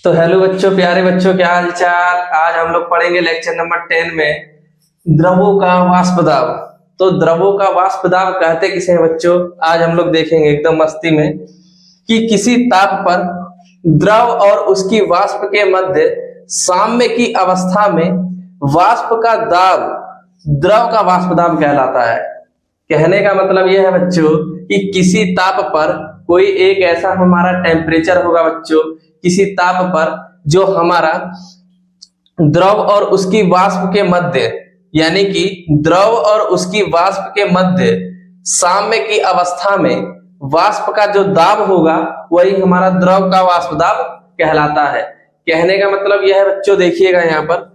तो हेलो बच्चों, प्यारे बच्चों, क्या हाल चाल। आज हम लोग पढ़ेंगे लेक्चर नंबर 10 में द्रवों का वाष्प दाब। तो द्रवों का वाष्प दाब कहते किसे हैं बच्चों, आज हम लोग देखेंगे एकदम मस्ती में कि किसी ताप पर द्रव और उसकी वाष्प के मध्य साम्य की अवस्था में वाष्प का दाब द्रव का वाष्प दाब कहलाता है। कहने का मतलब यह है बच्चों कि किसी ताप पर कोई एक ऐसा हमारा टेम्परेचर होगा बच्चों, किसी ताप पर जो हमारा द्रव और उसकी वाष्प के मध्य, यानी कि द्रव और उसकी वाष्प के मध्य साम्य की अवस्था में वाष्प का जो दाब होगा वही हमारा द्रव का वाष्प दाब कहलाता है। कहने का मतलब यह है बच्चों, देखिएगा यहाँ पर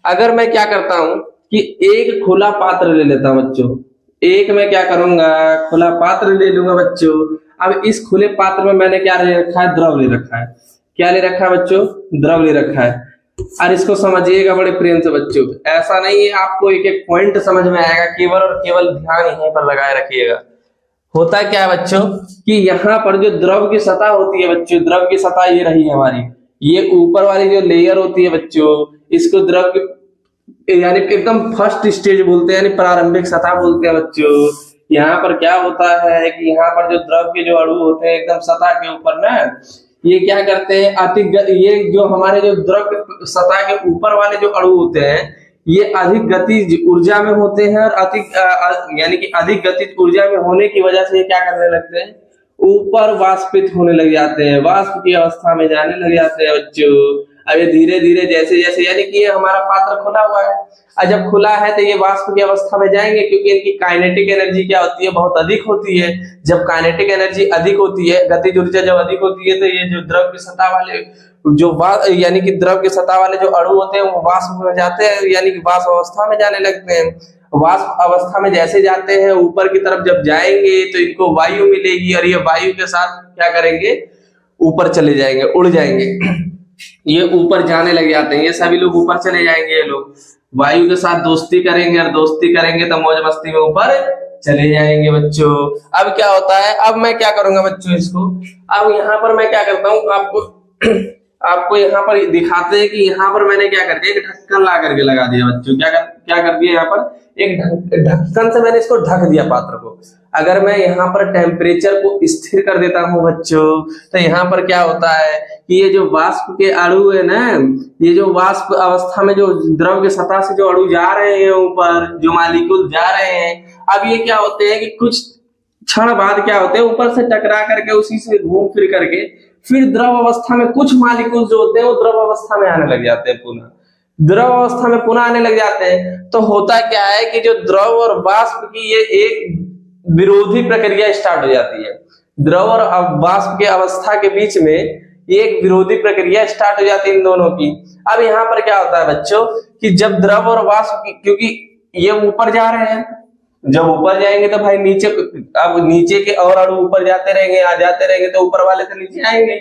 अगर मैं क्या करता हूं कि एक खुला पात्र ले लेता हूं बच्चों, एक मैं क्या करूंगा, खुला पात्र ले लूंगा बच्चों। अब इस खुले पात्र में मैंने क्या ले रखा है, द्रव ले रखा है। क्या ले रखा है बच्चों, द्रव ले रखा है। और इसको समझिएगा बड़े प्रेम से बच्चों, ऐसा नहीं है आपको एक एक पॉइंट समझ में आएगा, केवल और केवल ध्यान यहीं पर लगाए रखिएगा। होता क्या है बच्चों कि यहाँ पर जो द्रव की सतह होती है बच्चों, द्रव की सतह ये रही है हमारी, ये ऊपर वाली जो लेयर होती है बच्चों, इसको द्रव की यानी एकदम फर्स्ट स्टेज बोलते हैं, यानी प्रारंभिक सतह बोलते हैं बच्चों। यहाँ पर क्या होता है कि यहाँ पर जो द्रव के जो अणु होते हैं एकदम सतह के ऊपर ना, ये क्या करते हैं, ये जो हमारे जो द्रव सतह के ऊपर वाले जो अणु होते हैं ये अधिक गतिज ऊर्जा में होते हैं और यानी कि अधिक गतिज ऊर्जा में होने की वजह से ये क्या करने लगते हैं, ऊपर वाष्पित होने लग जाते हैं, वाष्प की अवस्था में जाने लग जाते हैं बच्चों। अब ये धीरे धीरे जैसे जैसे, यानी कि ये हमारा पात्र खुला हुआ है, और जब खुला है तो ये वाष्प की अवस्था में जाएंगे, क्योंकि इनकी काइनेटिक एनर्जी क्या होती है, बहुत अधिक होती है। जब काइनेटिक एनर्जी अधिक होती है, गतिज ऊर्जा जब अधिक होती है, तो ये जो द्रव की सतह वाले यानी कि द्रव की सतह वाले जो अणु होते हैं वो वाष्प में जाते हैं, यानी कि वाष्प अवस्था में जाने लगते हैं। वाष्प अवस्था में जैसे जाते हैं ऊपर की तरफ जब जाएंगे तो इनको वायु मिलेगी, और ये वायु के साथ क्या करेंगे, ऊपर चले जाएंगे, उड़ जाएंगे। ये ऊपर जाने लग जाते हैं, ये सभी लोग ऊपर चले जाएंगे, ये लोग वायु के साथ दोस्ती करेंगे, और दोस्ती करेंगे तो मौज मस्ती में ऊपर चले जाएंगे बच्चों। अब क्या होता है, अब मैं क्या करूंगा बच्चों इसको, अब यहाँ पर मैं क्या करता हूँ आपको यहाँ पर दिखाते हैं कि यहाँ पर मैंने क्या कर दिया, एक ढक्कन ला करके लगा दिया बच्चों। क्या कर दिया, यहाँ पर एक ढक्कन से मैंने इसको ढक दिया पात्र को। अगर मैं यहाँ पर टेम्परेचर को स्थिर कर देता हूँ बच्चों, तो यहाँ पर क्या होता है कि ये जो वाष्प के अणु है ना, ये जो वाष्प अवस्था में जो द्रव के सतह से जो अणु जा रहे हैं ऊपर, जो मालिक्यूल जा रहे हैं, अब ये क्या होते हैं कि कुछ क्षण बाद क्या होते हैं, ऊपर से टकरा करके उसी से घूम फिर करके फिर द्रव अवस्था में कुछ मालिक्यूल जो होते हैं वो द्रव अवस्था में आने लग जाते हैं, पुनः द्रव अवस्था में पुनः आने लग जाते हैं। तो होता क्या है कि जो द्रव और वाष्प की ये एक विरोधी प्रक्रिया स्टार्ट हो जाती है। द्रव और वाष्प के अवस्था के बीच में एक विरोधी प्रक्रिया स्टार्ट हो जाती है इन दोनों की। अब यहाँ पर क्या होता है बच्चों कि जब द्रव और वाष्प की, क्योंकि ये ऊपर जा रहे हैं, जब ऊपर जाएंगे तो भाई नीचे, अब नीचे के और अणु ऊपर जाते रहेंगे, आ जाते रहेंगे, तो ऊपर वाले तो नीचे आएंगे,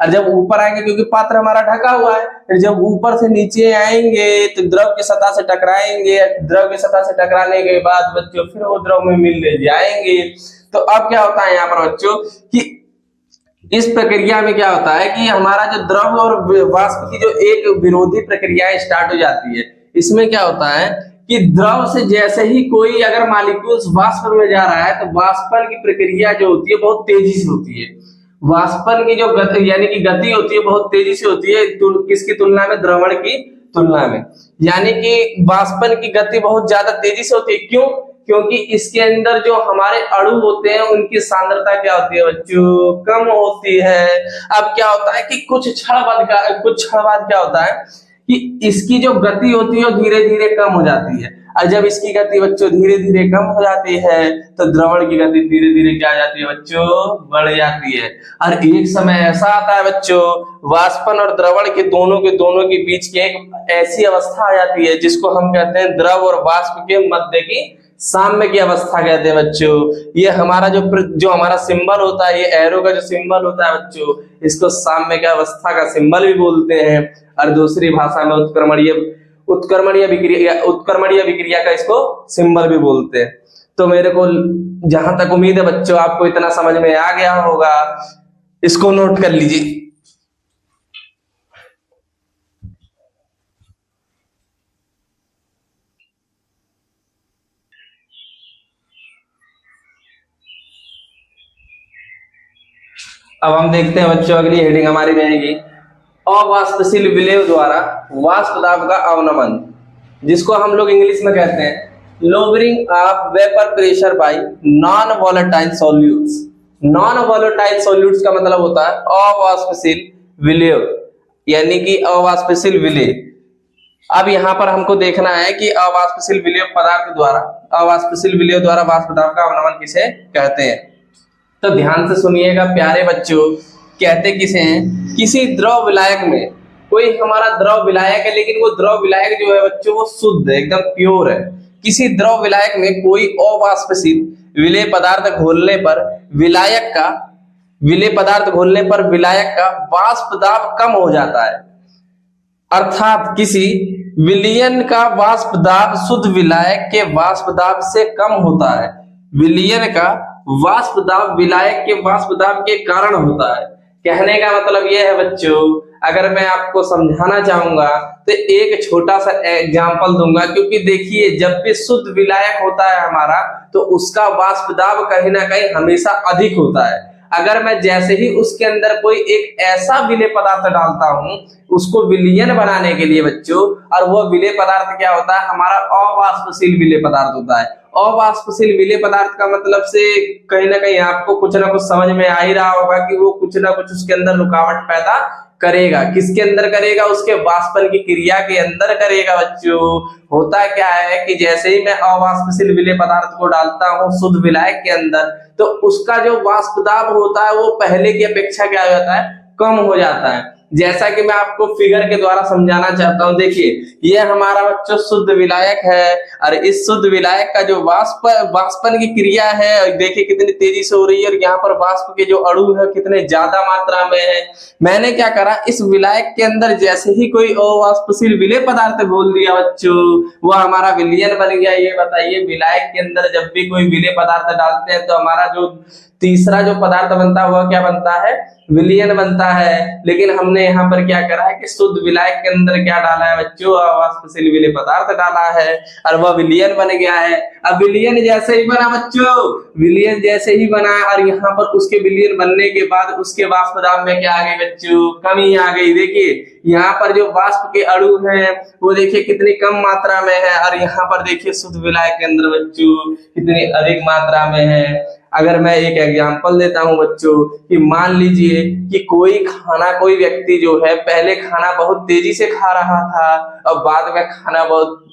और जब ऊपर आएंगे क्योंकि पात्र हमारा ढका हुआ है, फिर जब ऊपर से नीचे आएंगे तो द्रव की सतह से टकराएंगे, द्रव की सतह से टकराने के बाद बच्चों फिर वो द्रव में मिलने जाएंगे। तो अब क्या होता है यहाँ पर बच्चों कि इस प्रक्रिया में क्या होता है कि हमारा जो द्रव और वाष्प की जो एक विरोधी प्रक्रिया स्टार्ट हो जाती है, इसमें क्या होता है कि द्रव से जैसे ही कोई अगर मालिक्यूल्स वाष्प में जा रहा है तो वाष्पन की प्रक्रिया जो होती है बहुत तेजी से होती है। वाष्पन की जो गति यानी कि गति होती है बहुत तेजी से होती है, किसकी तुलना में, द्रवण की तुलना में। यानी कि वाष्पन की गति बहुत ज्यादा तेजी से होती है। क्यों? क्योंकि इसके अंदर जो हमारे अणु होते हैं उनकी सांद्रता क्या होती है बच्चों, कम होती है। अब क्या होता है कि कुछ क्षण बाद क्या होता है कि इसकी जो गति होती है धीरे धीरे कम हो जाती है, और जब इसकी गति बच्चों धीरे धीरे कम हो जाती है तो द्रवण की गति धीरे धीरे क्या हो जाती है बच्चों, बढ़ जाती है। और एक समय ऐसा आता है बच्चों, वाष्पन और द्रवण के दोनों के बीच की एक ऐसी अवस्था आ जाती है जिसको हम कहते हैं द्रव और वाष्प के मध्य की साम्य की अवस्था कहते हैं बच्चों। ये हमारा जो हमारा सिंबल होता है, ये एरो का जो सिंबल होता है बच्चों, इसको साम्य की अवस्था का सिंबल भी बोलते हैं, और दूसरी भाषा में उत्क्रमणीय विक्रिया का इसको सिंबल भी बोलते हैं। तो मेरे को जहां तक उम्मीद है बच्चों आपको इतना समझ में आ गया होगा, इसको नोट कर लीजिए। अब हम देखते हैं बच्चों, अगली हेडिंग हमारी रहेगी अवाष्पशील विलेय द्वारा वाष्प दाब का अवनमन, जिसको हम लोग इंग्लिश में कहते हैं lowering of vapour pressure by non volatile solutes. Non volatile solutes का मतलब होता है अवाष्पशील विलेय, यानी कि अवाष्पशील विलेय। अब यहाँ पर हमको देखना है कि अवाष्पशील विलेय पदार्थ द्वारा, अवाष्पशील विलेय द्वारा वाष्प दाब का अवनमन किसे कहते हैं। तो ध्यान से सुनिएगा प्यारे बच्चों, कहते किसे हैं, किसी द्रव विलायक में, कोई हमारा द्रव विलायक है लेकिन वो द्रव विलायक जो है बच्चों वो शुद्ध है, एकदम प्योर है। किसी द्रव विलायक में कोई अवाष्पशील विलेय पदार्थ घोलने पर विलायक का, विलेय पदार्थ घोलने पर विलायक का वाष्प दाब कम हो जाता है। अर्थात किसी विलयन का वाष्प दाब शुद्ध विलायक के वाष्प दाब से कम होता है। विलयन का वाष्प दाब विलायक के वाष्प दाब के कारण होता है। कहने का मतलब यह है बच्चों, अगर मैं आपको समझाना चाहूंगा तो एक छोटा सा एग्जांपल दूंगा, क्योंकि देखिए जब भी शुद्ध विलायक होता है हमारा तो उसका वाष्प दाब कहीं ना कहीं हमेशा अधिक होता है। अगर मैं जैसे ही उसके अंदर कोई एक ऐसा विलेय पदार्थ डालता हूं उसको विलयन बनाने के लिए बच्चों, और वो विलेय पदार्थ क्या होता है, हमारा अवाष्पशील विलेय पदार्थ होता है। अवाष्पशील विलेय पदार्थ का मतलब से कहीं ना कहीं आपको कुछ ना कुछ समझ में आ ही रहा होगा कि वो कुछ ना कुछ उसके अंदर रुकावट पैदा करेगा। किसके अंदर करेगा, उसके वाष्पन की क्रिया के अंदर करेगा। बच्चों होता क्या है कि जैसे ही मैं अवाष्पशील विलेय पदार्थ को डालता हूं शुद्ध विलायक के अंदर, तो उसका जो वाष्प दाब होता है वो पहले की अपेक्षा क्या हो जाता है, कम हो जाता है। जैसा कि मैं आपको फिगर के द्वारा समझाना चाहता हूं, देखिए ये हमारा बच्चों शुद्ध विलायक है, और इस शुद्ध विलायक का जो वाष्पन की क्रिया है देखिए कितनी तेजी से हो रही है, और यहाँ पर वाष्प के जो अणु है कितने ज्यादा मात्रा में है। मैंने क्या करा, इस विलायक के अंदर जैसे ही कोई अवाष्पशील विलेय पदार्थ घोल दिया बच्चों, वो हमारा विलयन बन गया। ये बताइए विलायक के अंदर जब भी कोई विलेय पदार्थ डालते हैं तो हमारा जो तीसरा जो पदार्थ बनता है वह क्या बनता है, विलयन बनता है। लेकिन हमने यहाँ पर क्या करा है कि शुद्ध विलायक के अंदर क्या डाला है बच्चों, अवाष्पशील विलेय पदार्थ डाला है और वह विलयन बन गया है। अब विलयन जैसे ही बना बच्चों, विलयन जैसे ही बना और यहाँ पर उसके विलयन बनने के बाद उसके वाष्प दाब में क्या आ गई बच्चों, कमी आ गई। देखिए यहाँ पर जो वाष्प के अणु हैं वो देखिए कितनी कम मात्रा में है, और यहाँ पर देखिए शुद्ध विलायक के अंदर बच्चों कितनी अधिक मात्रा में है। अगर मैं एक एग्जांपल देता हूं बच्चों कि मान लीजिए कि कोई व्यक्ति जो है पहले खाना बहुत तेजी से खा रहा था और बाद में खाना बहुत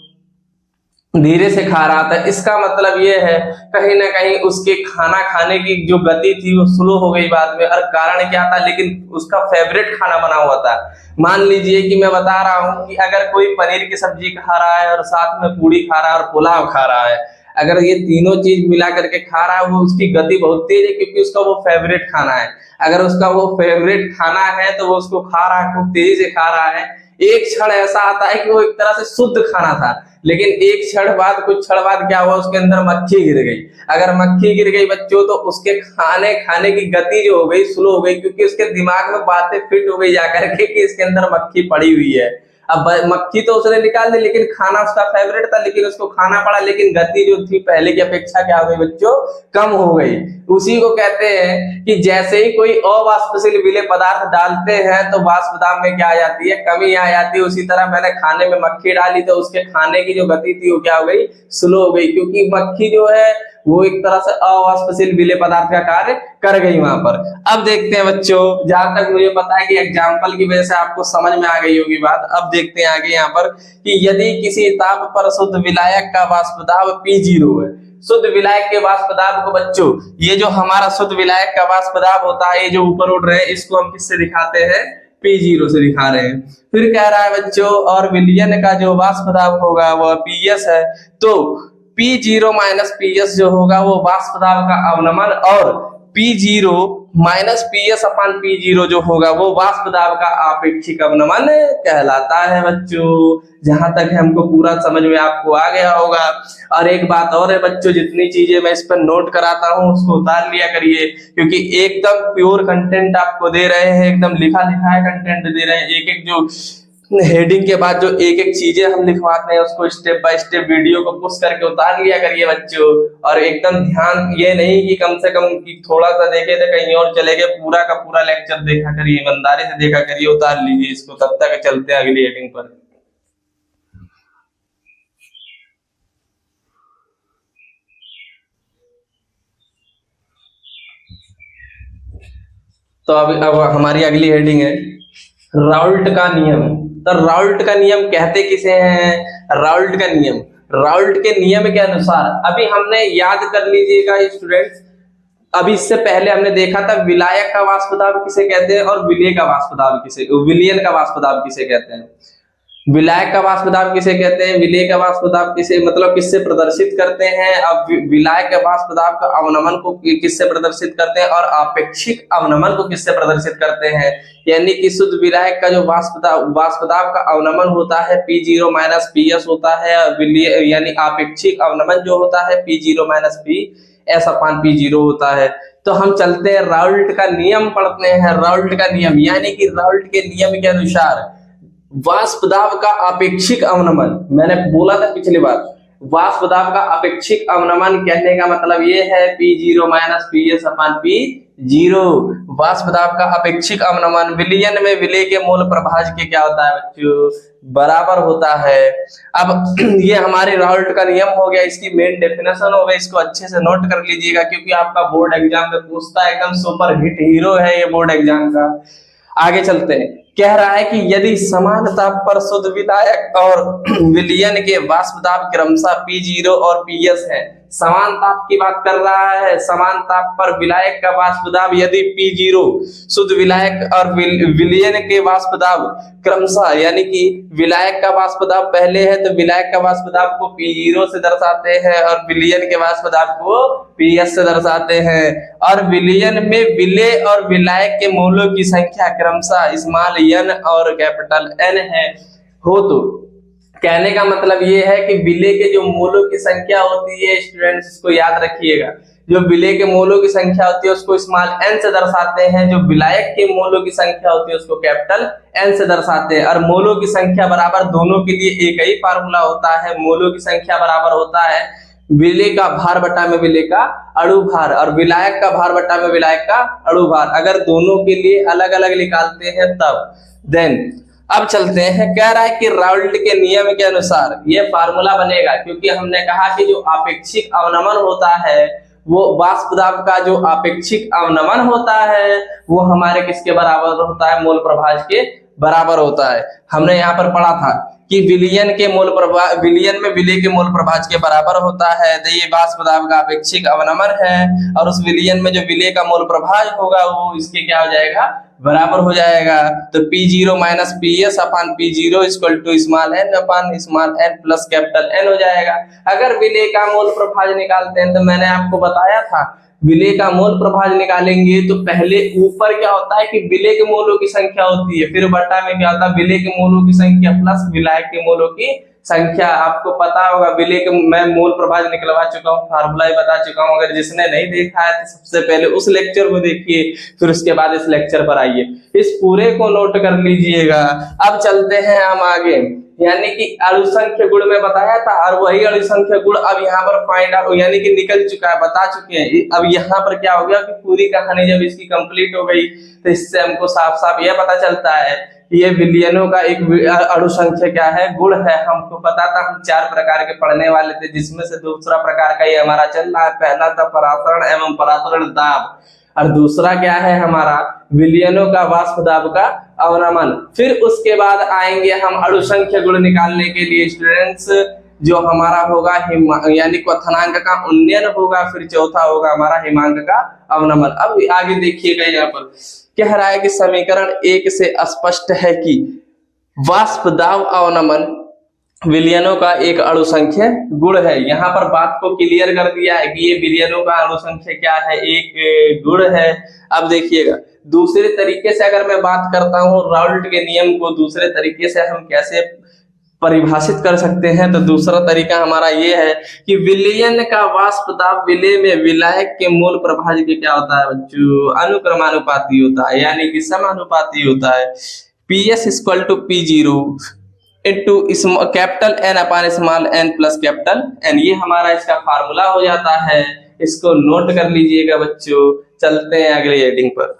धीरे से खा रहा था। इसका मतलब ये है कहीं ना कहीं उसके खाना खाने की जो गति थी वो स्लो हो गई बाद में। और कारण क्या था, लेकिन उसका फेवरेट खाना बना हुआ था। मान लीजिए कि मैं बता रहा हूं कि अगर कोई पनीर की सब्जी खा रहा है और साथ में पूड़ी खा रहा है और पुलाव खा रहा है, अगर ये तीनों चीज मिला करके खा रहा है वो उसकी गति बहुत तेज है, क्योंकि उसका वो फेवरेट खाना है। अगर उसका वो फेवरेट खाना है तो वो उसको खा रहा है, खूब तेजी से खा रहा है। एक क्षण ऐसा आता है कि वो एक तरह से शुद्ध खाना था, लेकिन एक क्षण बाद, कुछ क्षण बाद क्या हुआ, उसके अंदर मक्खी गिर गई। अगर मक्खी गिर गई बच्चों तो उसके खाने की गति जो हो गई स्लो हो गई, क्योंकि उसके दिमाग में बातें फिट हो गई जाकर के कि इसके अंदर मक्खी पड़ी हुई है। अब मक्खी तो उसने निकाल दी, लेकिन खाना उसका फेवरेट था, लेकिन उसको खाना पड़ा, लेकिन गति जो थी पहले की अपेक्षा क्या हो गई बच्चों, कम हो गई। उसी को कहते हैं कि जैसे ही कोई अवाष्पशील विलेय पदार्थ डालते हैं तो वाष्प दाब में क्या आ जाती है, कमी आ जाती है। उसी तरह मैंने खाने में मक्खी डाली तो उसके खाने की जो गति थी वो क्या हो गई, स्लो हो गई, क्योंकि मक्खी जो है वो एक तरह से अवाष्पशील विलेय पदार्थ का कार्य कर गई वहां पर। अब देखते हैं बच्चों, जहां तक मुझे पता है कि एग्जाम्पल की वजह से आपको समझ में आ गई होगी बात। अब देखते हैं आगे यहाँ पर कि यदि किसी ताप पर शुद्ध विलायक का वाष्प दाब P0 है, शुद्ध विलायक के वाष्प दाब को बच्चों, ये जो हमारा शुद्ध विलायक का वाष्प दाब होता है, ये जो ऊपर उड़ रहे हैं, इसको हम किससे दिखाते हैं, P0 से दिखा रहे हैं। फिर कह रहा है बच्चों, और विलयन का जो वाष्प दाब होगा वह PS है, तो P0 माइनस PS जो होगा वो वाष्प दाब का अवनमन, और P0 minus PS upon P0 जो होगा वो वाष्प दाब का आपेक्षिक अवनमन कहलाता है बच्चों। जहां तक हमको पूरा समझ में आपको आ गया होगा। और एक बात और है बच्चों, जितनी चीजें मैं इस पर नोट कराता हूं उसको उतार लिया करिए, क्योंकि एकदम प्योर कंटेंट आपको दे रहे हैं, एकदम लिखा लिखा है कंटेंट दे रहे हैं। एक एक जो हेडिंग के बाद जो एक एक चीजें हम लिखवाते हैं उसको स्टेप बाय स्टेप वीडियो को पुश करके उतार लिया करिए बच्चों। और एकदम ध्यान ये नहीं कि कम से कम कि थोड़ा सा देखे थे कहीं और चले गए, पूरा का पूरा लेक्चर देखा करिए, ईमानदारी से देखा करिए, उतार लीजिए इसको। तब तक चलते हैं अगली हेडिंग पर। तो अब हमारी अगली हेडिंग है राउल्ट का नियम। तो राउल्ट का नियम कहते किसे हैं? राउल्ट का नियम, राउल्ट के नियम के अनुसार अभी हमने याद कर लीजिएगा स्टूडेंट्स, अभी इससे पहले हमने देखा था विलायक का वाष्प दाब किसे कहते हैं और विलेय का वाष्प दाब किसे, विलयन का वाष्प दाब किसे कहते हैं। विलायक का वाष्प दाब किसे कहते हैं, विलेय का वाष्प दाब किसे मतलब किससे प्रदर्शित करते हैं। अब विलायक के वाष्प दाब का अवनमन को किससे प्रदर्शित करते हैं और आपेक्षिक अवनमन को किससे प्रदर्शित करते हैं। यानी कि शुद्ध विलायक का जो वाष्प दाब का अवनमन होता है P0 माइनस PS होता है, और यानी आपेक्षिक अवनमन जो होता है P0 minus PS upon P0 होता है। तो हम चलते हैं राउल्ट का नियम पढ़ते हैं। राउल्ट का नियम यानी कि राउल्ट के नियम के अनुसार वाष्प दाब का अपेक्षिक अवनमन, मैंने बोला था पिछली बार, वाष्प दाब का अपेक्षिक अवनमन कहने का मतलब ये है P0 minus PS upon P0। वाष्प दाब का अपेक्षिक अवनमन विलयन में विलेय के मोल प्रभाज के क्या होता है बच्चों? बराबर होता है। अब ये हमारे राउल्ट का नियम हो गया, इसकी मेन डेफिनेशन हो गई, इसको अच्छे से नोट कर लीजिएगा क्योंकि आपका बोर्ड एग्जाम में पूछता है, एकदम सुपर हिट हीरो है ये बोर्ड एग्जाम का। आगे चलते हैं, कह रहा है कि यदि समान ताप पर शुद्ध विलायक और विलयन के वाष्प दाब क्रमशः P0 और PS है। समान ताप की बात कर रहा है, समान ताप पर विलायक का वाष्प दाब यदि P0 शुद्ध विलायक और विलयन के वाष्प दाब क्रमशः, यानी कि विलायक का वाष्प दाब पहले है तो विलायक का वाष्प दाब को P0 से दर्शाते हैं और विलयन के वाष्प दाब को PS से दर्शाते हैं। और विलयन में विलेय और विलायक के मोलों की संख्या क्रमशः स्मॉल n और कैपिटल N है। हो तो कहने का मतलब ये है कि विलेय के जो मोलों की संख्या होती है स्टूडेंट्स, इसको याद रखिएगा, जो विलेय के मोलों की संख्या होती है उसको स्मॉल n से दर्शाते हैं, जो विलायक के मोलों की संख्या होती है उसको कैपिटल N से दर्शाते हैं। और मोलों की संख्या बराबर दोनों के लिए एक ही फार्मूला होता है, मोलों की संख्या बराबर होता है विलेय का भार बटा में विलेय का अणु भार और विलायक का भार बटा में विलायक का अणु भार। अगर दोनों के लिए अलग अलग निकालते हैं तब देन। अब चलते हैं, कह रहा है कि राउल्ट के नियम के अनुसार ये फार्मूला बनेगा, क्योंकि हमने कहा कि जो आपेक्षिक अवनमन होता है वो वाष्प दाब का जो आपेक्षिक अवनमन होता है वो हमारे किसके बराबर होता है? मोल प्रभाज के बराबर होता है। हमने यहाँ पर पढ़ा था कि विलयन के मोल प्रभाज, विलयन में विलेय के मोल प्रभाज के बराबर होता है। तो ये वाष्प दाब का अपेक्षिक अवनमन है और उस विलयन में जो विलेय का मोल प्रभाज होगा वो इसके क्या हो जाएगा? बराबर हो जाएगा। तो P0 minus PS upon P0 equal to small n upon small n plus capital N हो जाएगा। अगर विलेय का मोल प्रभाज निकालते हैं तो मैंने आपको बताया था विलेय का मोल प्रभाज निकालेंगे तो पहले ऊपर क्या होता है कि विलेय के मोलों की संख्या होती है, फिर बटा में क्या होता है? विलेय के मोलों की संख्या प्लस विलायक के मोलों की संख्या। आपको पता होगा विलेय के मैं मोल प्रभाज निकलवा चुका हूँ, फार्मूला ही बता चुका हूँ। अगर जिसने नहीं देखा है तो सबसे पहले उस लेक्चर को देखिए, फिर उसके बाद इस लेक्चर पर आइए, इस पूरे को नोट कर लीजिएगा। अब चलते हैं हम आगे, यानी कि अणुसंख्य गुण में बताया था और वही अणुसंख्य गुण अब यहाँ पर फाइंड आउट यानी कि निकल चुका है, बता चुके हैं। अब यहाँ पर क्या हो गया कि पूरी कहानी जब इसकी कंप्लीट हो गई तो इससे हमको साफ साफ यह पता चलता है ये विलयनों का एक अणुसंख्या क्या है? गुण है। हमको पता था हम 4 प्रकार के पढ़ने वाले थे, जिसमें से दूसरा प्रकार का ये हमारा चल रहा है। पहला था परासरण एवं परासरण दाब और दूसरा क्या है हमारा? विलयनों का वाष्प दाब का अवनमन। फिर उसके बाद आएंगे हम अणुसंख्य गुण निकालने के लिए स्टूडेंट्स, जो हमारा होगा यानी क्वथनांक का उन्नयन होगा, फिर चौथा होगा हमारा हिमांक का अवनमन। अब आगे देखिएगा, यहाँ पर कह रहा है कि समीकरण 1 से स्पष्ट है कि वाष्प दाब अवनमन विलयनों का एक अणुसंख्य गुण है। यहाँ पर बात को क्लियर कर दिया है कि ये विलयनों का अणुसंख्य क्या है? एक गुण है। अब देखिएगा दूसरे तरीके से अगर मैं बात करता हूँ राउल्ट के नियम को दूसरे तरीके से हम कैसे परिभाषित कर सकते हैं, तो दूसरा तरीका हमारा ये है कि विलयन का वाष्प दाब विलेय में विलायक के मोल प्रभाज के क्या होता है बच्चों? अनुक्रमानुपाती होता है, यानी कि समानुपाती होता है। P S equal to P zero into capital N upon small N plus capital N, ये हमारा इसका फार्मूला हो जाता है। इसको नोट कर लीजिएगा बच्चों। चलते हैं अगली हेडिंग पर।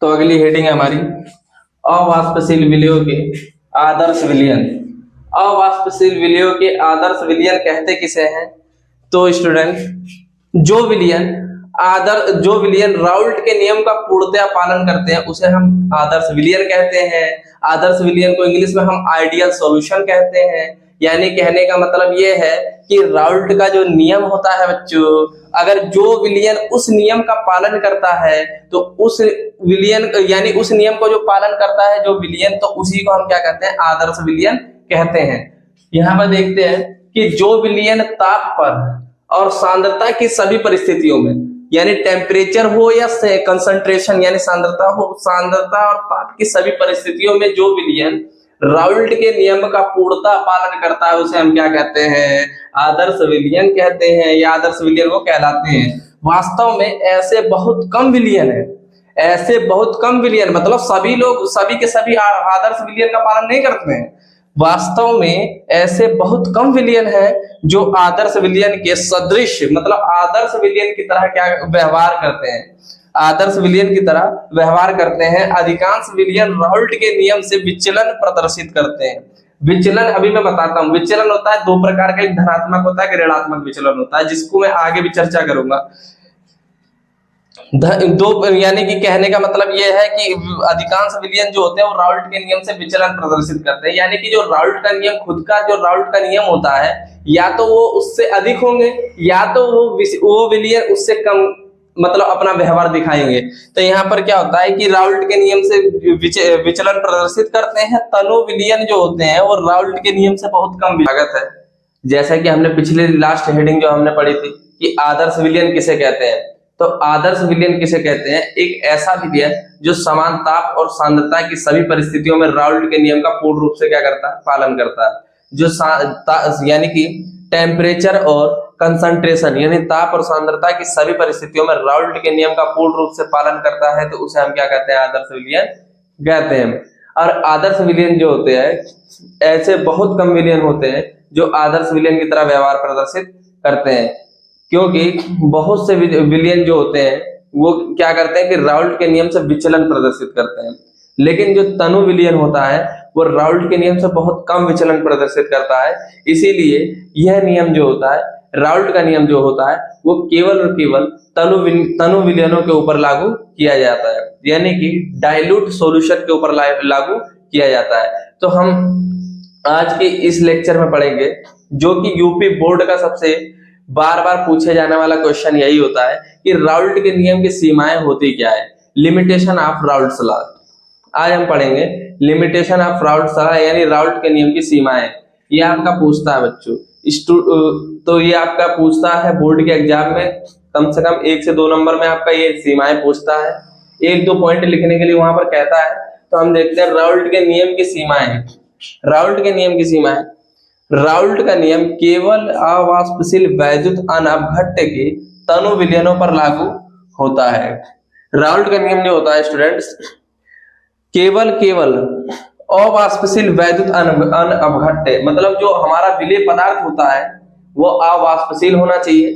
तो अगली हेडिंग है हमारी अवाष्पशील विलयों के आदर्श विलयन। अवाष्पशील विलयों के आदर्श विलयन कहते किसे हैं? तो स्टूडेंट जो विलयन राउल्ट के नियम का पूर्णतया पालन करते हैं उसे हम आदर्श विलयन कहते हैं। आदर्श विलयन को इंग्लिश में हम आइडियल सॉल्यूशन कहते हैं। यानी कहने का मतलब ये है कि राउल्ट का जो नियम होता है बच्चों, अगर जो विलयन उस नियम का पालन करता है तो उस विलयन यानी उस नियम को जो पालन करता है जो विलयन, तो उसी को हम क्या कहते हैं? आदर्श विलयन कहते हैं। यहाँ पर देखते हैं कि जो विलयन ताप पर और सांद्रता की सभी परिस्थितियों में, यानी टेम्परेचर हो या कंसंट्रेशन यानी सांद्रता हो, सांद्रता और ताप की सभी परिस्थितियों में जो विलयन राउल्ट के नियम का पूर्णतः पालन करता है उसे हम क्या कहते हैं? आदर्श विलयन कहते हैं या आदर्श विलयन को कहलाते हैं। वास्तव में ऐसे बहुत कम विलयन है, ऐसे बहुत कम विलयन मतलब सभी लोग सभी के सभी आदर्श विलयन का पालन नहीं करते हैं। वास्तव में ऐसे बहुत कम विलयन है जो आदर्श विलयन के सदृश मतलब आदर्श विलयन की तरह क्या व्यवहार करते हैं, आदर्श विलयन की तरह व्यवहार करते हैं। अधिकांश विलयन राउल्ट के नियम से विचलन प्रदर्शित करते हैं। विचलन अभी मैं बताता हूं। विचलन होता है दो प्रकार का, एक धनात्मक होता है, एक ऋणात्मक विचलन होता है, जिसको मैं आगे भी चर्चा करूंगा। दो यानी कि कहने का मतलब यह है कि अधिकांश विलयन जो होते हैं वो राउल्ट के नियम से विचलन प्रदर्शित करते हैं। यानी कि जो राउल्ट का नियम खुद का जो राउल्ट का नियम होता है या तो वो उससे अधिक होंगे या तो वो विलयन उससे कम मतलब अपना व्यवहार दिखाएंगे। तो यहाँ पर क्या होता है कि राउल्ट के नियम से विचलन प्रदर्शित करते हैं। तनु विलयन जो होते हैं वो राउल्ट के नियम से बहुत कम लागत है। जैसा कि हमने पिछले लास्ट हेडिंग जो हमने पढ़ी थी कि आदर्श विलयन किसे कहते हैं, तो आदर्श विलयन किसे कहते हैं? एक ऐसा विलयन जो समान ताप और सांद्रता की सभी परिस्थितियों में राउल्ट के नियम का पूर्ण रूप से क्या करता है? पालन करता है। जो यानी कि टेम्परेचर और कंसंट्रेशन यानी ताप और सांद्रता की सभी परिस्थितियों में राउल्ट के नियम का पूर्ण रूप से पालन करता है, तो उसे हम क्या कहते हैं? आदर्श विलयन कहते हैं। और आदर्श विलयन जो होते हैं ऐसे बहुत कम विलयन होते हैं जो आदर्श विलयन की तरह व्यवहार प्रदर्शित करते हैं, क्योंकि बहुत से विलयन जो होते हैं वो क्या करते हैं कि राउल्ट के नियम से विचलन प्रदर्शित करते हैं। लेकिन जो तनु विलयन होता है वो राउल्ट के नियम से बहुत कम विचलन प्रदर्शित करता है। इसीलिए यह नियम जो होता है, राउल्ट का नियम जो होता है, वो केवल और केवल तनु विलयनों के ऊपर लागू किया जाता है, यानी कि डाइल्यूट सॉल्यूशन के ऊपर लागू किया जाता है। तो हम आज के इस लेक्चर में पढ़ेंगे, जो कि यूपी बोर्ड का सबसे बार बार पूछे जाने वाला क्वेश्चन यही होता है कि राउल्ट के नियम की सीमाएं होती क्या है, लिमिटेशन ऑफ राउल्ट्स लॉ। आज हम पढ़ेंगे लिमिटेशन ऑफ राउल्ट्स लॉ यानी राउल्ट के नियम की सीमाएं। ये आपका पूछता है बच्चों, तो ये आपका पूछता है बोर्ड के एग्जाम में कम से कम 1 से 2 नंबर में आपका ये सीमाएं पूछता है। 1-2 पॉइंट लिखने के लिए वहां पर कहता है। तो हम देखते हैं राउल्ट के नियम की सीमाएं। राउल्ट के नियम की सीमाएं, राउल्ट का नियम केवल अवाष्पशील वैद्युत अनअपघट्य के तनु विलयनों पर लागू होता है। राउल्ट का नियम जो होता है स्टूडेंट्स, केवल अवाष्पशील वैद्युत अनअपघट्य मतलब जो हमारा विलेय पदार्थ होता है वो अवाष्पशील होना चाहिए,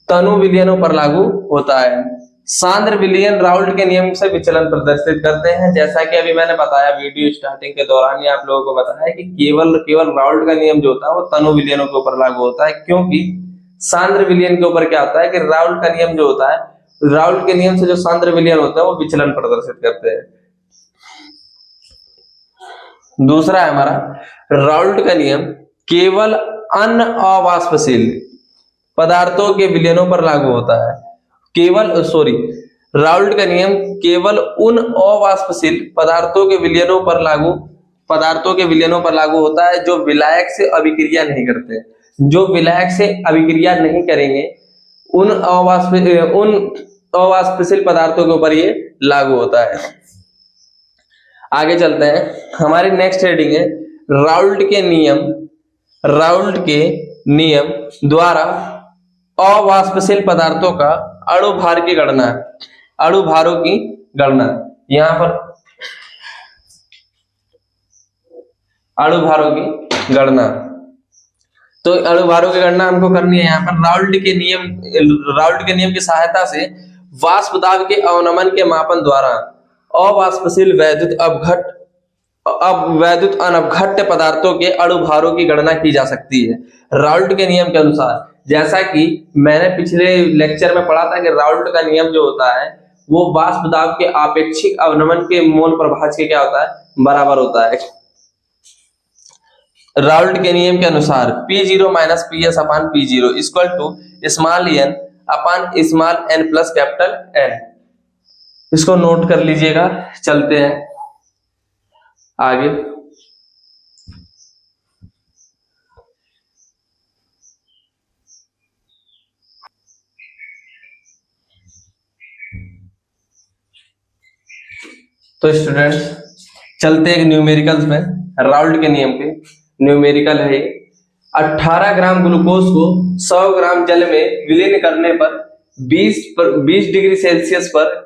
तनु विलयनों पर लागू होता है। सांद्र विलयन राउल्ट के नियम से विचलन प्रदर्शित करते हैं। जैसा कि अभी मैंने बताया वीडियो स्टार्टिंग के दौरान ही आप लोगों को बताया कि केवल राउल्ट का नियम जो होता है वो तनु विलयनों के ऊपर लागू होता है, क्योंकि सांद्र विलयन के ऊपर क्या होता है कि राउल्ट का नियम जो होता है, राउल्ट के नियम से जो सांद्र विलयन होता है वो विचलन प्रदर्शित करते हैं। दूसरा है हमारा राउल्ट का नियम केवल अवाष्पशील पदार्थों के विलयनों पर लागू होता है। राउल्ट का नियम केवल उन अवाष्पशील पदार्थों के विलयनों पर लागू होता है जो विलायक से अभिक्रिया नहीं करते। जो विलायक से अभिक्रिया नहीं करेंगे उन अवाष्पशील पदार्थों के ऊपर ये लागू होता है। आगे चलते हैं। हमारी नेक्स्ट हेडिंग है राउल्ट के नियम द्वारा अवाष्पशील पदार्थों का अणु भार की गणना, अणु भारों की गणना। यहां पर अणु भारों की गणना, तो अणु भारों की गणना हमको करनी है। यहाँ पर राउल्ट के नियम की सहायता से वाष्प दाब के अवनमन के मापन द्वारा अवाष्पशील वैद्युत अनवघट्य पदार्थों के अणु भारों की गणना की जा सकती है राउल्ट के नियम के अनुसार। जैसा कि मैंने पिछले लेक्चर में पढ़ा था कि राउल्ट का नियम जो होता है वो वाष्प दाब के आपेक्षिक अवनमन के मोल प्रभाज के क्या होता है, बराबर होता है। राउल्ट के नियम के अनुसार P0 minus PS upon P0 equal to small n upon small n plus capital N। इसको नोट कर लीजिएगा। चलते हैं आगे। तो स्टूडेंट्स चलते हैं न्यूमेरिकल्स में। राउल्ट के नियम के न्यूमेरिकल है 18 ग्राम ग्लूकोज को 100 ग्राम जल में विलीन करने पर 20 डिग्री सेल्सियस पर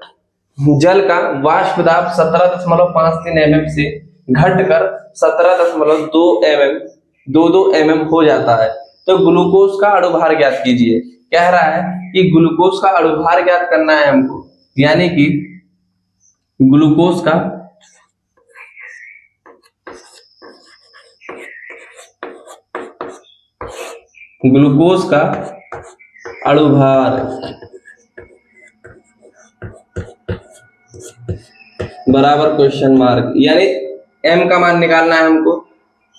जल का वाष्प दाब 17.53 mm से घटकर 17.22 mm हो जाता है। तो ग्लूकोज का अणुभार ज्ञात कीजिए। कह रहा है कि ग्लूकोज का अणुभार ज्ञात करना है हमको, यानी कि ग्लूकोज का अणुभार बराबर क्वेश्चन मार्क, यानी m का मान निकालना है हमको।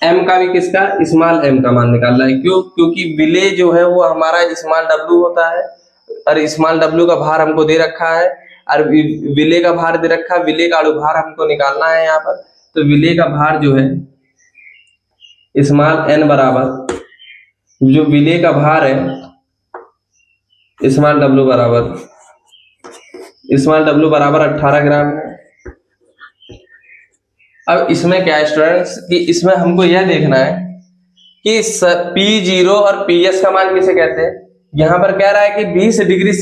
m का भी किसका, स्मॉल m का मान निकालना है। क्यों? क्योंकि विलेय जो है वो हमारा स्मॉल w होता है और स्मॉल w का भार हमको दे रखा है और विलेय का भार दे रखा है। विलेय का अणुभार हमको निकालना है यहाँ पर। तो विलेय का भार जो है स्मॉल n बराबर, जो विलेय का भार है स्मॉल w बराबर 18 ग्राम है। अब इसमें क्या है स्टूडेंट्स कि इसमें हमको यह देखना है कि P0 और PS का मान किसे कहते हैं। यहां पर कह रहा है कि 20 डिग्री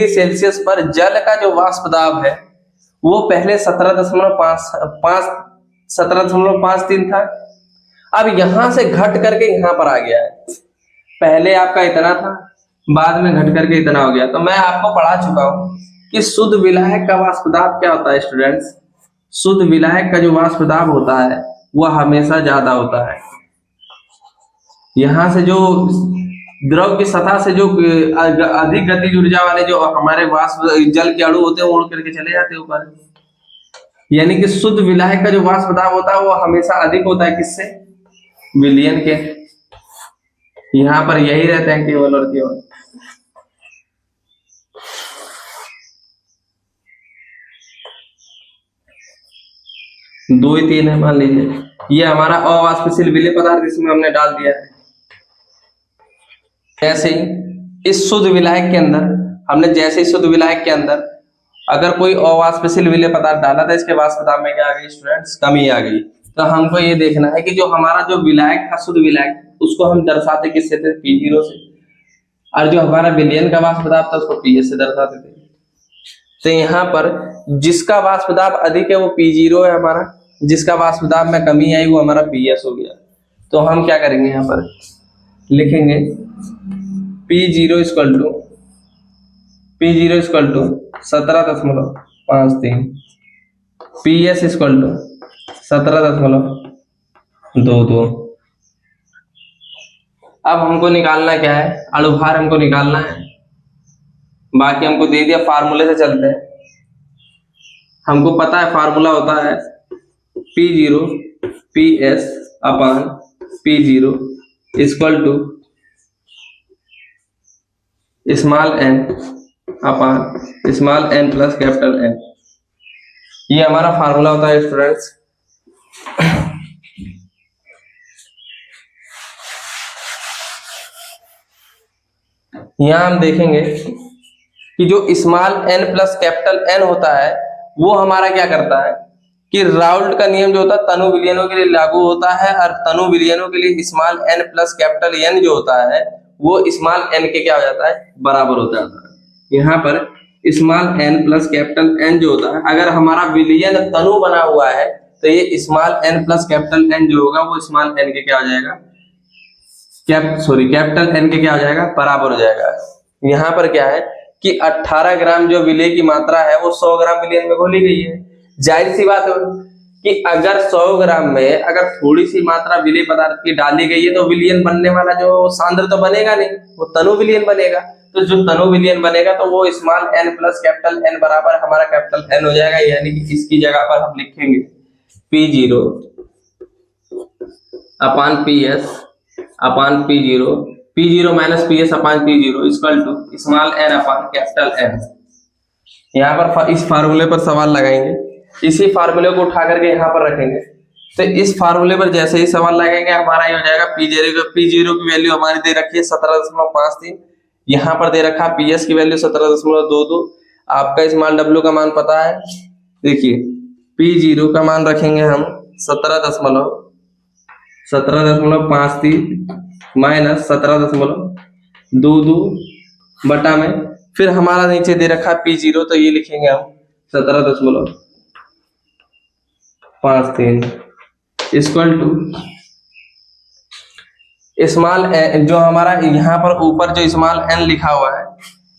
सेल्सियस पर जल का जो वाष्प दाब है वो पहले 17.53 था। अब यहां से घट करके यहां पर आ गया है। पहले आपका इतना था, बाद में घट करके इतना हो गया। तो मैं आपको पढ़ा चुका हूं कि शुद्ध विलायक का वाष्प दाब क्या होता है स्टूडेंट्स। शुद्ध विलायक का जो वाष्प दाब होता है वह हमेशा ज्यादा होता है। यहां से जो द्रव की सतह से जो अधिक गतिज ऊर्जा वाले जो हमारे वाष्प जल के अणु होते हैं वो उड़ करके चले जाते हैं ऊपर। यानी कि शुद्ध विलायक का जो वाष्प दाब होता है वो हमेशा अधिक होता है किससे, विलयन के। यहां पर यही रहते हैं केवल और केवल। दो ही तीन है मान लीजिए। ये हमारा अवाष्पशील विलेय पदार्थ इसमें हमने डाल दिया है। जैसे ही इस शुद्ध विलायक के अंदर अगर कोई अवाष्पशील विलेय पदार्थ डाला था, इसके वाष्प दाब में क्या आ गई स्टूडेंट्स, कमी आ गई। तो हमको ये देखना है कि जो हमारा जो विलायक था शुद्ध विलायक, उसको हम दर्शाते किससे थे, P0 से, और जो हमारा विलयन का वाष्प दाब था उसको PS से दर्शाते थे। तो यहाँ पर जिसका वाष्प दाब अधिक है वो P0 है हमारा, जिसका वाष्प दाब में कमी आई वो हमारा PS हो गया। तो हम क्या करेंगे, यहाँ पर लिखेंगे P0 equal to 17.53, PS equal to 17.22। अब हमको निकालना क्या है, अणुभार हमको निकालना है। बाकी हमको दे दिया, फार्मूले से चलते हैं। हमको पता है फार्मूला होता है P0 PS upon P0 equal to small n upon small n plus capital N। ये हमारा फार्मूला होता है स्टूडेंट्स। यहां हम देखेंगे कि जो small n plus capital N होता है वो हमारा क्या करता है कि राउल्ट का नियम जो होता है तनु विलयनों के लिए लागू होता है, और तनु विलयनों के लिए small n plus capital N जो होता है वो स्मॉल n के क्या हो जाता है, बराबर हो जाता है। यहाँ पर small n plus capital N जो होता है, अगर हमारा विलयन तनु बना हुआ है तो ये small n plus capital N जो होगा वो स्मॉल n के क्या हो जाएगा, कैपिटल N के क्या हो जाएगा, बराबर हो जाएगा। यहाँ पर क्या है कि 18 ग्राम जो विलय की मात्रा है वो 100 ग्राम विलयन में घोली गई है। जाहिर सी बात है कि अगर 100 ग्राम में अगर थोड़ी सी मात्रा विलय पदार्थ की डाली गई है तो विलयन बनने वाला जो सांद्र तो बनेगा नहीं, वो तनु विलयन बनेगा। तो जो तनु विलयन बनेगा तो वो small n plus capital N बराबर हमारा कैपिटल N हो जाएगा। यानी कि इसकी जगह पर हम लिखेंगे P0 upon PS upon P0 minus PS upon P0 equal to small n upon capital N। यहाँ पर इस फार्मूले पर सवाल लगाएंगे, इसी फार्मूले को उठा करके यहाँ पर रखेंगे। तो इस फार्मूले पर जैसे ही सवाल लगाएंगे हमारा ये हो जाएगा P0 की वैल्यू हमारी दे रखी है 17.53, यहाँ पर दे रखा PS की वैल्यू 17.22। आपका स्मॉल W का मान पता है, देखिए P0 का मान रखेंगे हम 17.53 माइनस 17.22 बटा में, फिर हमारा नीचे दे रखा P0 तो ये लिखेंगे हम 17.53 इक्वल टू स्मॉल जो हमारा यहाँ पर ऊपर जो स्मॉल n लिखा हुआ है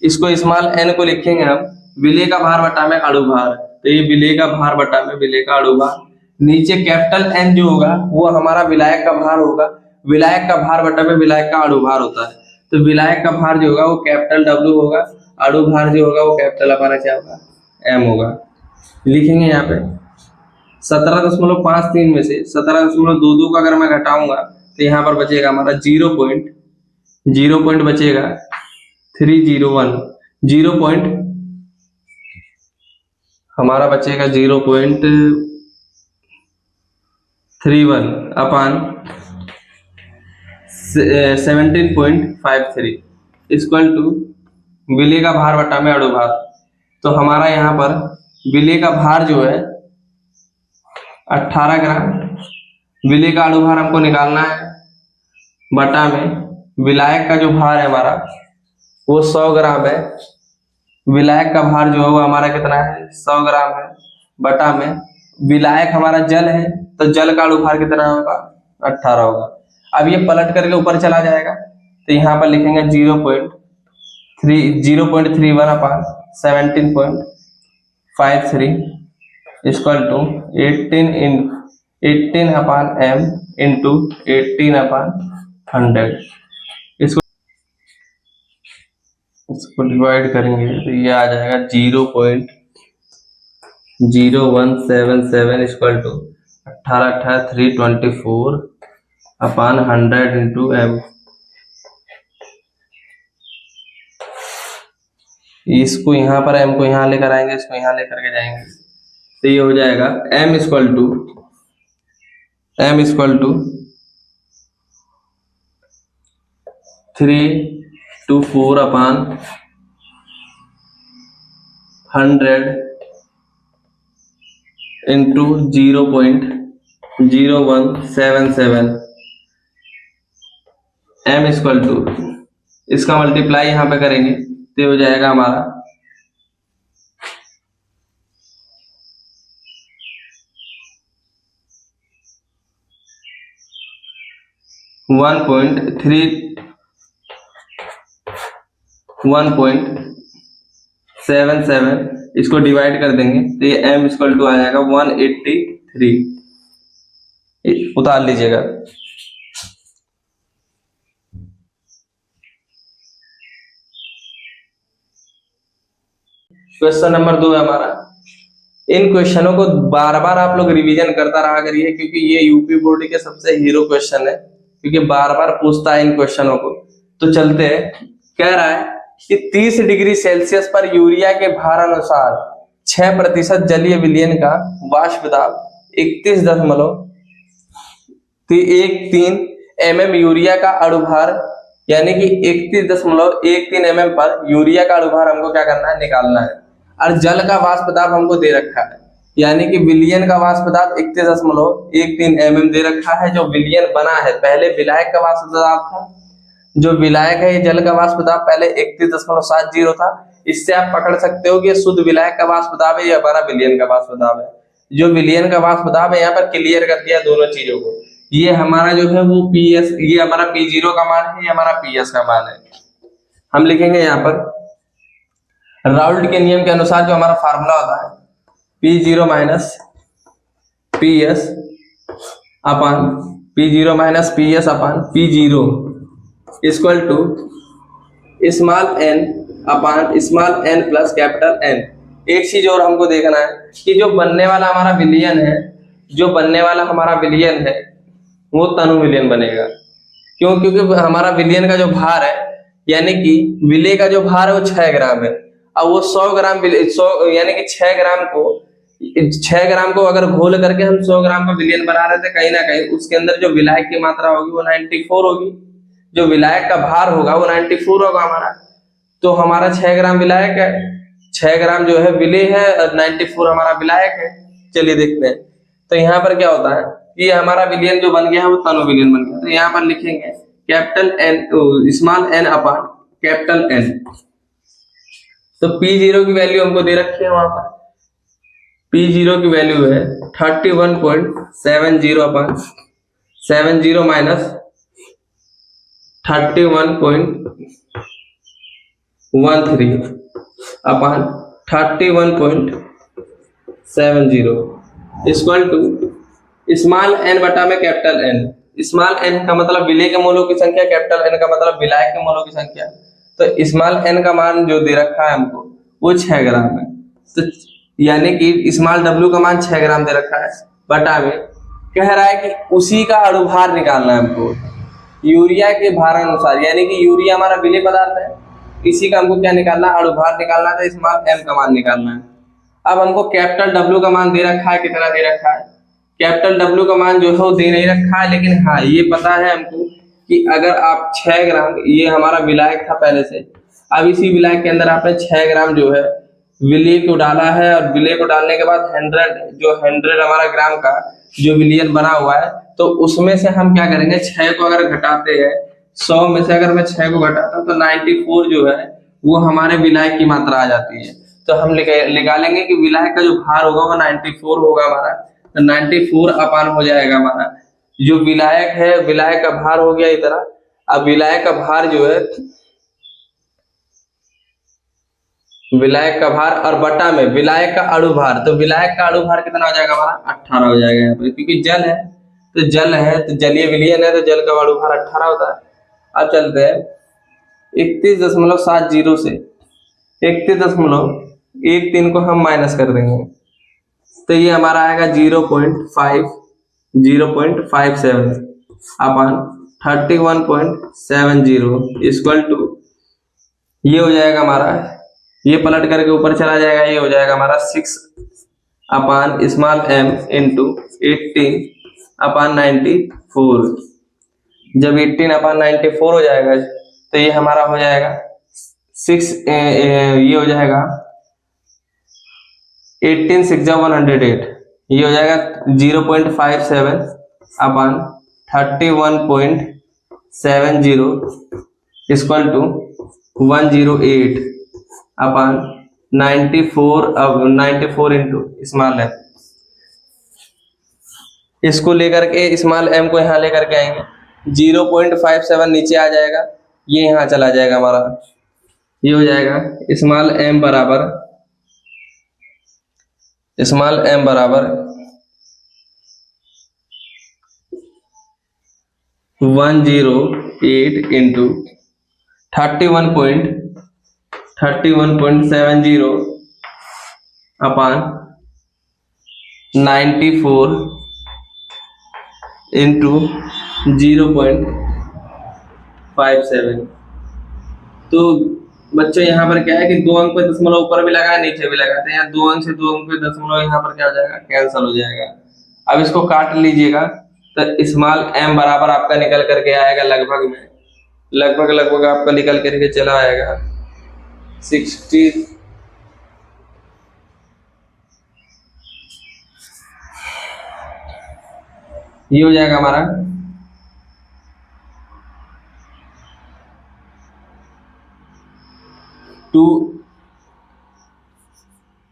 इसको स्मॉल n को लिखेंगे हम विलय का भार बटा में अणु भार। तो ये विलय का भार बटा में विलय का अणु भार, नीचे कैपिटल N जो होगा वो हमारा विलायक का भार होगा, विलायक का भार बटा में विलायक का अणु भार होता है। तो विलायक का भार जो होगा वो कैपिटल W होगा, अणु भार जो होगा वो कैपिटल हमारा क्या होगा, M होगा। लिखेंगे यहाँ पे 17.53 में से 17.22 का अगर मैं घटाऊंगा तो यहाँ पर बचेगा हमारा 0 पॉइंट बचेगा 301, 0 पॉइंट हमारा बचेगा 0.31 अपान 17.53 इक्वल टू विलय का भार बटा में अणु भार। तो हमारा यहाँ पर विलय का भार जो है 18 ग्राम, विलय का अणु भार हमको निकालना है बटा में विलायक का जो भार है हमारा वो 100 ग्राम है, विलायक का भार जो है वो हमारा कितना है 100 ग्राम है, बटा में विलायक हमारा जल है तो जल का अणु भार कितना होगा 18 होगा। अब ये पलट करके ऊपर चला जाएगा तो यहाँ पर लिखेंगे 0.31 upon 17.53 equal to 18 upon M into 18 upon 100। इसको डिवाइड करेंगे तो ये आ जाएगा 0.0177 equal to 18 324 upon 100 into M। इसको यहाँ पर M को यहाँ लेकर आएंगे, इसको यहाँ लेकर के जाएंगे तो ये हो जाएगा M equal to 324 upon 100 into 0.0177 M equal to, इसका मल्टीप्लाई यहाँ पे करेंगे तो हो जाएगा हमारा 1.77, इसको डिवाइड कर देंगे तो ये M इक्वल टू आ जाएगा 183। उतार लीजिएगा। क्वेश्चन नंबर 2 है हमारा। इन क्वेश्चनों को बार बार आप लोग रिवीजन करता रहा करिए क्योंकि ये यूपी बोर्ड के सबसे हीरो क्वेश्चन है, क्योंकि बार बार पूछता है इन क्वेश्चनों को। तो चलते हैं, कह रहा है कि 30 डिग्री सेल्सियस पर यूरिया के भार अनुसार 6% जलीय विलयन का वाष्प दाब 31.13 mm यूरिया का अणुभार, यानी कि 31.13 mm पर यूरिया का अणुभार हमको क्या करना है, निकालना है। और जल का वाष्प दाब हमको दे रखा है, यानी कि विलयन का वाष्प दाब 31.13 mm दे रखा है। जो विलयन बना है, पहले विलायक का वाष्प दाब था, जो विलायक है ये जल का वाष्प दाब पहले 31.70 था। इससे आप पकड़ सकते हो कि ये शुद्ध विलायक का वाष्प दाब है, ये हमारा विलयन का वाष्प दाब है। जो विलयन का वाष्प दाब है यहाँ पर क्लियर कर दिया दोनों चीजों को। ये हमारा जो है वो PS, ये हमारा P0 का मान है, ये हमारा PS का मान है। हम लिखेंगे यहाँ पर राउल्ट के नियम के अनुसार जो हमारा फार्मूला होता है P0 minus PS upon P0 minus PS upon P0 equal to small n upon small n plus capital N। एक चीज और हमको देखना है कि जो बनने वाला हमारा विलयन है, जो बनने वाला हमारा विलयन है वो तनु विलयन बनेगा। क्यों? क्योंकि हमारा विलयन का जो भार है, यानी कि विलय का जो भार है वो 6 ग्राम है। अब वो 100 ग्राम यानी कि 6 ग्राम को अगर घोल करके हम 100 ग्राम का विलयन बना रहे थे, कहीं ना कहीं उसके अंदर जो विलायक की मात्रा होगी वो 94 होगी, जो विलायक का भार होगा वो 94 होगा हमारा। तो हमारा 6 ग्राम विलायक है, 6 ग्राम जो है विलय है और 94 हमारा विलायक है। चलिए देखते हैं। तो यहाँ पर क्या होता है कि हमारा विलयन जो बन गया है वो तनु विलयन बन गया। तो यहाँ पर लिखेंगे कैपिटल N स्मॉल n अपन कैपिटल N। तो P0 की वैल्यू हमको दे रखी है, वहां पर P0 की वैल्यू है 31.70 upon 70 minus 31.13 upon 31.70 equal to small n बटा में कैपिटल N। स्मॉल n का मतलब विलय के मोलों की संख्या, कैपिटल N का मतलब विलायक के मोलों की संख्या। तो स्मॉल n का मान जो दे रखा है हमको वो 6 ग्राम है। तो यानी कि स्मॉल w का मान 6 ग्राम दे रखा है, बटा में कह रहा है कि उसी का अणुभार निकालना है हमको यूरिया के भार अनुसार, यानी कि यूरिया हमारा विलय पदार्थ है, इसी का हमको क्या निकालना है, अणुभार निकालना है। तो स्मॉल m का मान निकालना है। अब हमको कैपिटल W का मान दे रखा है, कितना दे रखा है, कैपिटल W का मान जो है वो दे नहीं रखा है, लेकिन हाँ ये पता है हमको कि अगर आप 6 ग्राम, ये हमारा विलायक था पहले से, अब इसी विलायक के अंदर आपने 6 ग्राम जो है विलय को डाला है, और विलय को डालने के बाद 100 हमारा ग्राम का जो विलयन बना हुआ है, तो उसमें से हम क्या करेंगे, 6 को अगर घटाते हैं 100 में से, अगर मैं 6 को घटाता हूं तो 94 जो है वो हमारे विलायक की मात्रा आ जाती है। तो हम निकालेंगे कि विलायक का जो भार होगा वो 94 होगा हमारा। तो 94 अपान हो जाएगा हमारा जो विलायक है, विलायक का भार हो गया इतना। अब विलायक का भार जो है, विलायक का भार और बटा में विलायक का अणुभार, तो विलायक का अणुभार कितना हो जाएगा हमारा 18 हो जाएगा यहाँ पर, क्योंकि जल है तो जल है तो जलीय विलयन है, तो जल का अणुभार 18 होता है। अब चलते हैं 31.70 से 31.13 को हम माइनस कर देंगे, तो ये हमारा आएगा 0.57 अपन 31.70 इक्वल टू, ये हो जाएगा हमारा, ये पलट करके ऊपर चला जाएगा, ये हो जाएगा हमारा 6 अपन स्मॉल m इंटू 18 अपन 94। जब 18 अपन 94 हो जाएगा तो ये हमारा हो जाएगा 6, ये हो जाएगा 18 6 108, ये हो जाएगा 0.57 अपन 31.70 इक्वल टू 108 अपन 94, अब 94 इंटू स्मॉल m, इसको लेकर के स्मॉल m को यहाँ लेकर के आएंगे, 0.57 नीचे आ जाएगा, ये यहाँ चला जाएगा हमारा, ये हो जाएगा स्मॉल m बराबर 108 इंटू 31.70 अपन 94 इंटू 0.57। तो बच्चों यहाँ पर क्या है कि 2 अंक पे दशमलव ऊपर भी लगा है, नीचे भी लगा, तो यहाँ 2 अंक से 2 अंक पे दशमलव यहाँ पर क्या हो जाएगा, कैंसिल हो जाएगा। अब इसको काट लीजिएगा, तो स्मॉल m बराबर आपका निकल करके आएगा लगभग आपका निकल करके चला आएगा 60 ये हो जाएगा हमारा 2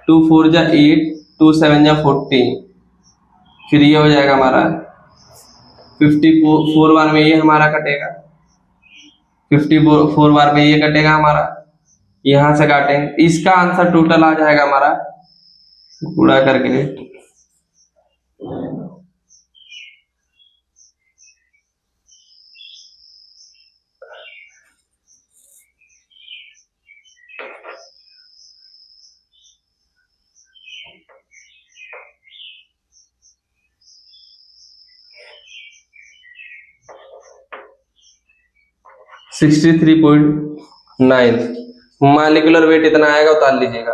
2 4 जा 8, 2 7 जा 14। फिर ये हो जाएगा हमारा 54 बार में ये हमारा कटेगा, 54 बार में ये कटेगा हमारा, यहां से काटेंगे, इसका आंसर टोटल आ जाएगा हमारा गुणा करके 63.9। मालिकुलर वेट इतना आएगा, उतार लीजिएगा।